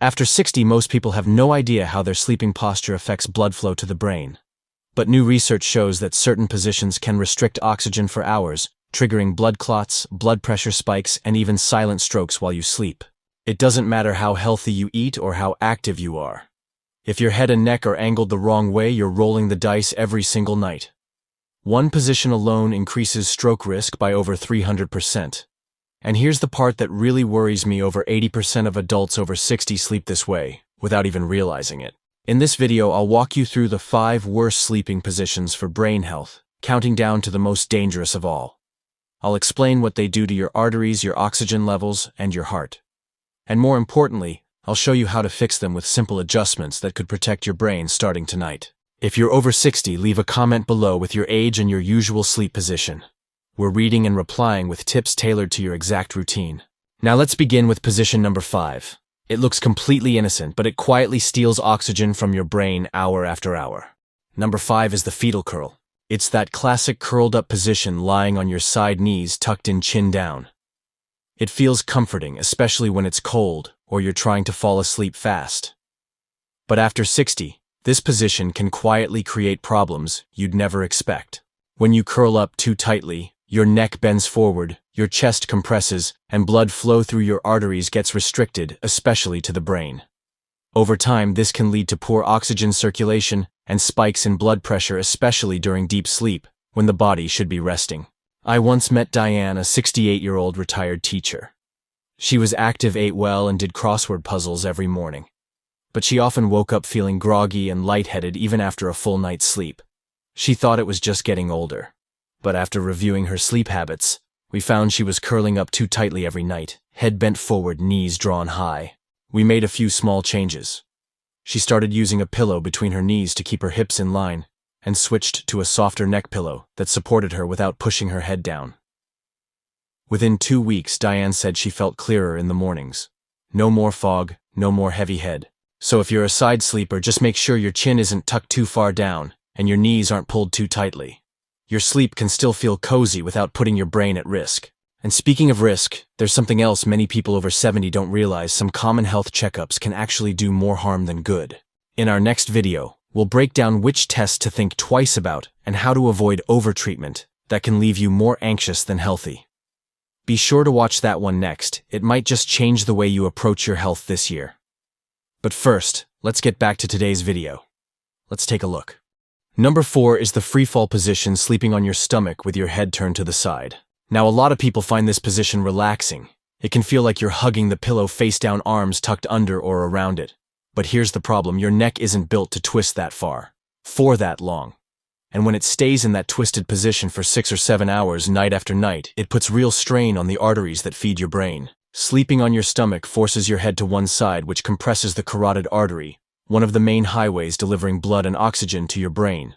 After 60, most people have no idea how their sleeping posture affects blood flow to the brain. But new research shows that certain positions can restrict oxygen for hours, triggering blood clots, blood pressure spikes, and even silent strokes while you sleep. It doesn't matter how healthy you eat or how active you are. If your head and neck are angled the wrong way, you're rolling the dice every single night. One position alone increases stroke risk by over 300%. And here's the part that really worries me: over 80% of adults over 60 sleep this way, without even realizing it. In this video, I'll walk you through the 5 worst sleeping positions for brain health, counting down to the most dangerous of all. I'll explain what they do to your arteries, your oxygen levels, and your heart. And more importantly, I'll show you how to fix them with simple adjustments that could protect your brain starting tonight. If you're over 60, leave a comment below with your age and your usual sleep position. We're reading and replying with tips tailored to your exact routine. Now let's begin with position number 5. It looks completely innocent, but it quietly steals oxygen from your brain hour after hour. Number 5 is the fetal curl. It's that classic curled up position lying on your side knees tucked in chin down. It feels comforting, especially when it's cold or you're trying to fall asleep fast. But after 60, this position can quietly create problems you'd never expect. When you curl up too tightly, your neck bends forward, your chest compresses, and blood flow through your arteries gets restricted, especially to the brain. Over time, this can lead to poor oxygen circulation and spikes in blood pressure, especially during deep sleep, when the body should be resting. I once met Diane, a 68-year-old retired teacher. She was active, ate well, and did crossword puzzles every morning. But she often woke up feeling groggy and lightheaded even after a full night's sleep. She thought it was just getting older. But after reviewing her sleep habits, we found she was curling up too tightly every night, head bent forward, knees drawn high. We made a few small changes. She started using a pillow between her knees to keep her hips in line, and switched to a softer neck pillow that supported her without pushing her head down. Within 2 weeks, Diane said she felt clearer in the mornings. No more fog, no more heavy head. So if you're a side sleeper, just make sure your chin isn't tucked too far down and your knees aren't pulled too tightly. Your sleep can still feel cozy without putting your brain at risk. And speaking of risk, there's something else many people over 70 don't realize: some common health checkups can actually do more harm than good. In our next video, we'll break down which tests to think twice about and how to avoid overtreatment that can leave you more anxious than healthy. Be sure to watch that one next. It might just change the way you approach your health this year. But first, let's get back to today's video. Let's take a look. Number 4 is the freefall position, sleeping on your stomach with your head turned to the side. Now, a lot of people find this position relaxing. It can feel like you're hugging the pillow face down, arms tucked under or around it. But here's the problem: your neck isn't built to twist that far, for that long. And when it stays in that twisted position for 6 or 7 hours night after night, it puts real strain on the arteries that feed your brain. Sleeping on your stomach forces your head to one side, which compresses the carotid artery, one of the main highways delivering blood and oxygen to your brain.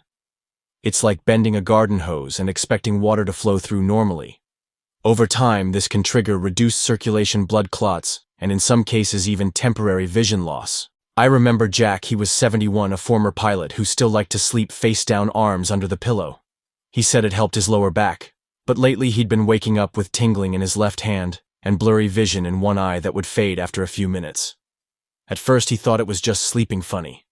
It's like bending a garden hose and expecting water to flow through normally. Over time, this can trigger reduced circulation, blood clots, and in some cases even temporary vision loss. I remember Jack. He was 71, a former pilot who still liked to sleep face down, arms under the pillow. He said it helped his lower back, but lately he'd been waking up with tingling in his left hand and blurry vision in one eye that would fade after a few minutes. At first he thought it was just sleeping funny,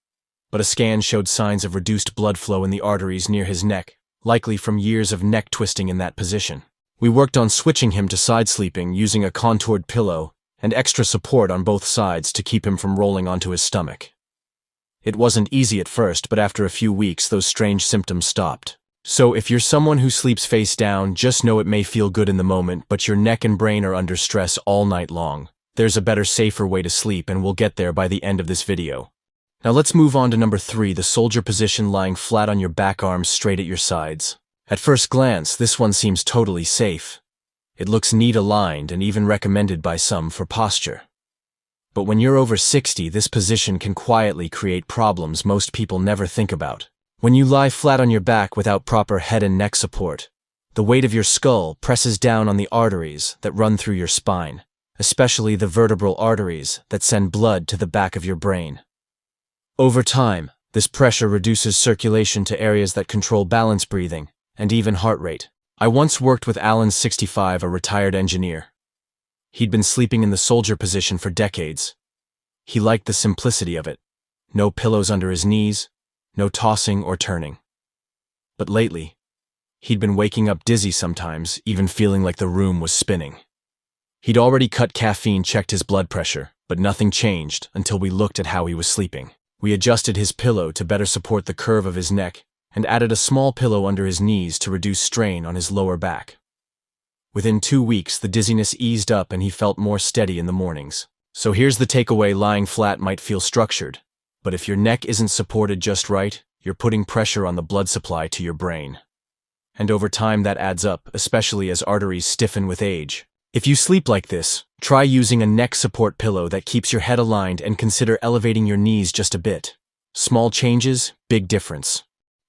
but a scan showed signs of reduced blood flow in the arteries near his neck, likely from years of neck twisting in that position. We worked on switching him to side sleeping using a contoured pillow and extra support on both sides to keep him from rolling onto his stomach. It wasn't easy at first, but after a few weeks those strange symptoms stopped. So if you're someone who sleeps face down, just know it may feel good in the moment, but your neck and brain are under stress all night long. There's a better, safer way to sleep, and we'll get there by the end of this video. Now let's move on to number 3, the soldier position, lying flat on your back, arms straight at your sides. At first glance, this one seems totally safe. It looks neat, aligned, and even recommended by some for posture. But when you're over 60, this position can quietly create problems most people never think about. When you lie flat on your back without proper head and neck support, the weight of your skull presses down on the arteries that run through your spine, especially the vertebral arteries that send blood to the back of your brain. Over time, this pressure reduces circulation to areas that control balance, breathing, and even heart rate. I once worked with Alan, 65, a retired engineer. He'd been sleeping in the soldier position for decades. He liked the simplicity of it. No pillows under his knees, no tossing or turning. But lately, he'd been waking up dizzy sometimes, even feeling like the room was spinning. He'd already cut caffeine, checked his blood pressure, but nothing changed until we looked at how he was sleeping. We adjusted his pillow to better support the curve of his neck and added a small pillow under his knees to reduce strain on his lower back. Within 2 weeks, the dizziness eased up and he felt more steady in the mornings. So here's the takeaway: lying flat might feel structured, but if your neck isn't supported just right, you're putting pressure on the blood supply to your brain. And over time that adds up, especially as arteries stiffen with age. If you sleep like this, try using a neck support pillow that keeps your head aligned and consider elevating your knees just a bit. Small changes, big difference.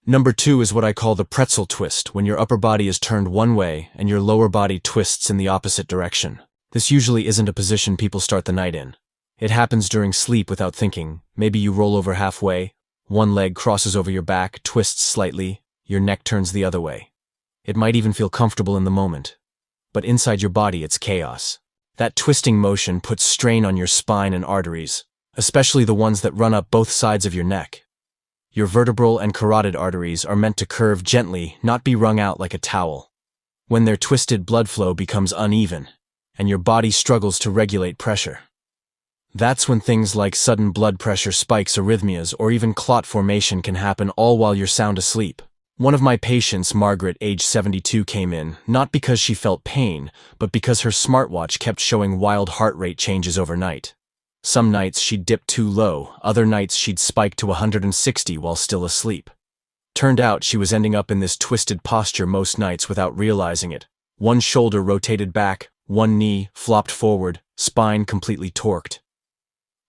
Number 2 is what I call the pretzel twist, when your upper body is turned one way and your lower body twists in the opposite direction. This usually isn't a position people start the night in. It happens during sleep without thinking. Maybe you roll over halfway, one leg crosses over your back, twists slightly, your neck turns the other way. It might even feel comfortable in the moment, but inside your body it's chaos. That twisting motion puts strain on your spine and arteries, especially the ones that run up both sides of your neck. Your vertebral and carotid arteries are meant to curve gently, not be wrung out like a towel. When they're twisted, blood flow becomes uneven, and your body struggles to regulate pressure. That's when things like sudden blood pressure spikes, arrhythmias, or even clot formation can happen, all while you're sound asleep. One of my patients, Margaret, age 72, came in, not because she felt pain, but because her smartwatch kept showing wild heart rate changes overnight. Some nights she'd dip too low, other nights she'd spike to 160 while still asleep. Turned out she was ending up in this twisted posture most nights without realizing it. One shoulder rotated back, one knee flopped forward, spine completely torqued.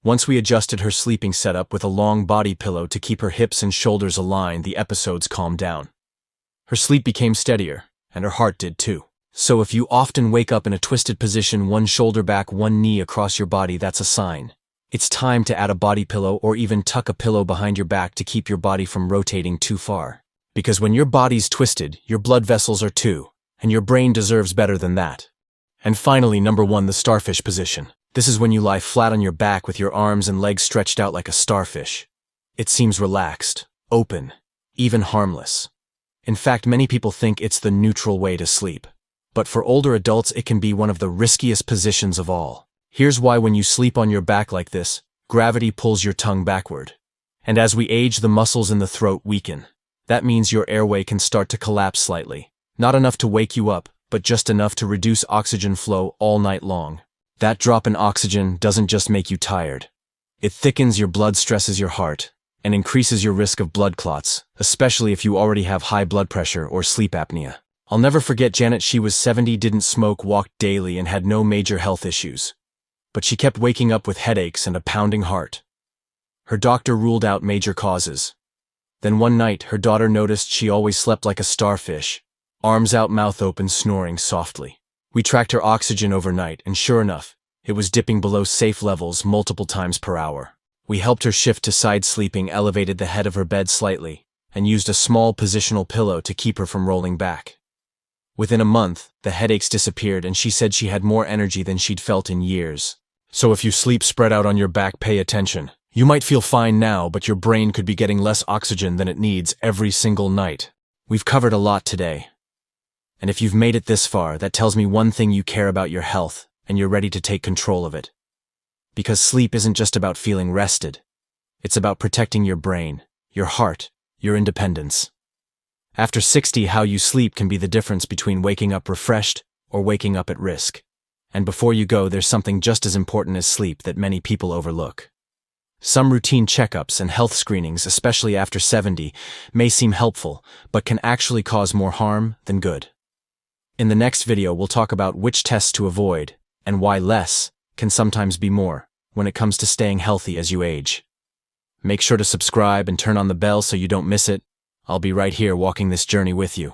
Once we adjusted her sleeping setup with a long body pillow to keep her hips and shoulders aligned, the episodes calmed down. Her sleep became steadier, and her heart did too. So if you often wake up in a twisted position, one shoulder back, one knee across your body, that's a sign. It's time to add a body pillow or even tuck a pillow behind your back to keep your body from rotating too far. Because when your body's twisted, your blood vessels are too, and your brain deserves better than that. And finally, number 1, the starfish position. This is when you lie flat on your back with your arms and legs stretched out like a starfish. It seems relaxed, open, even harmless. In fact, many people think it's the neutral way to sleep. But for older adults, it can be one of the riskiest positions of all. Here's why: when you sleep on your back like this, gravity pulls your tongue backward. And as we age, the muscles in the throat weaken. That means your airway can start to collapse slightly. Not enough to wake you up, but just enough to reduce oxygen flow all night long. That drop in oxygen doesn't just make you tired. It thickens your blood, stresses your heart, and increases your risk of blood clots, especially if you already have high blood pressure or sleep apnea. I'll never forget Janet. She was 70, didn't smoke, walked daily, and had no major health issues. But she kept waking up with headaches and a pounding heart. Her doctor ruled out major causes. Then one night, her daughter noticed she always slept like a starfish, arms out, mouth open, snoring softly. We tracked her oxygen overnight, and sure enough, it was dipping below safe levels multiple times per hour. We helped her shift to side sleeping, elevated the head of her bed slightly, and used a small positional pillow to keep her from rolling back. Within a month, the headaches disappeared, and she said she had more energy than she'd felt in years. So if you sleep spread out on your back, pay attention. You might feel fine now, but your brain could be getting less oxygen than it needs every single night. We've covered a lot today. And if you've made it this far, that tells me one thing: you care about your health, and you're ready to take control of it. Because sleep isn't just about feeling rested. It's about protecting your brain, your heart, your independence. After 60, how you sleep can be the difference between waking up refreshed or waking up at risk. And before you go, there's something just as important as sleep that many people overlook. Some routine checkups and health screenings, especially after 70, may seem helpful, but can actually cause more harm than good. In the next video, we'll talk about which tests to avoid, and why less can sometimes be more when it comes to staying healthy as you age. Make sure to subscribe and turn on the bell so you don't miss it. I'll be right here walking this journey with you.